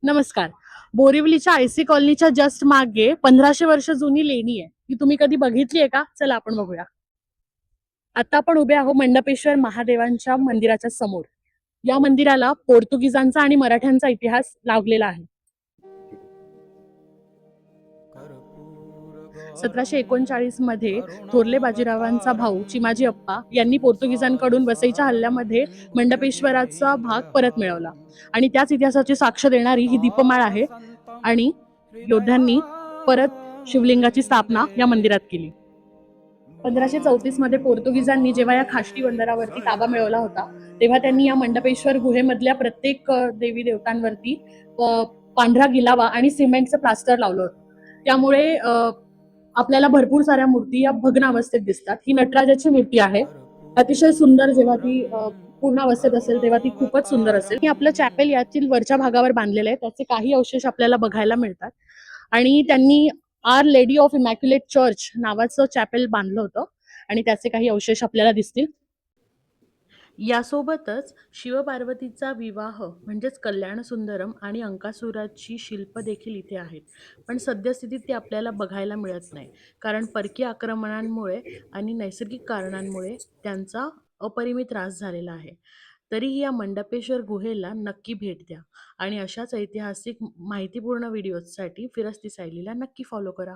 नमस्कार. बोरिवलीच्या आयसी कॉलनीच्या जस्ट मागे 1500 वर्ष जुनी लेणी आहे. ती तुम्ही कधी बघितली आहे का? चला आपण बघूया. आता आपण उभे आहोत मंडपेश्वर महादेवांच्या मंदिराच्या समोर. या मंदिराला पोर्तुगीजांचा आणि मराठ्यांचा इतिहास लाभलेला आहे. 1739 मध्ये थोरले बाजीरावांचा भाऊ चिमाजी अप्पा यांनी पोर्तुगीजांकडून वसईच्या हल्ल्यामध्ये मंडपेश्वराचा भाग परत मिळवला आणि त्याच इतिहासाची साक्ष देणारी ही दीपमाळ आहे. आणि योद्ध्यांनी परत शिवलिंगाची स्थापना या मंदिरात केली. 1534 मध्ये पोर्तुगीजांनी जेव्हा या खाष्टी बंदरावरती ताबा मिळवला होता, तेव्हा त्यांनी या मंडपेश्वर गुहेमधल्या प्रत्येक देवी देवतांवरती पांढरा गिलावा आणि सिमेंटचं प्लास्टर लावलं होतं. त्यामुळे आपल्याला भरपूर साऱ्या मूर्ती या भग्न अवस्थेत दिसतात. ही नटराजाची मूर्ती आहे. अतिशय सुंदर. जेव्हा ती पूर्ण अवस्थेत असेल तेव्हा ती खूपच सुंदर असेल. हे आपलं चॅपेल यातील वरच्या भागावर बांधलेलं आहे. त्याचे काही अवशेष आपल्याला बघायला मिळतात. आणि त्यांनी Our Lady of Immaculate Church नावाचं चॅपेल बांधलं होतं आणि त्याचे काही अवशेष आपल्याला दिसतील. यासोबतच शिवपार्वतीचा विवाह म्हणजेच कल्याण सुंदरम आणि अंकासुराची शिल्प देखील इथे आहेत. पण सद्यस्थितीत ते आपल्याला बघायला मिळत नाही, कारण परकीय आक्रमणांमुळे आणि नैसर्गिक कारणांमुळे त्यांचा अपरिमित ऱ्हास झालेला आहे. तरीही या मंडपेश्वर गुहेला नक्की भेट द्या आणि अशाच ऐतिहासिक माहितीपूर्ण व्हिडिओजसाठी फिरस्ती सायलीला नक्की फॉलो करा.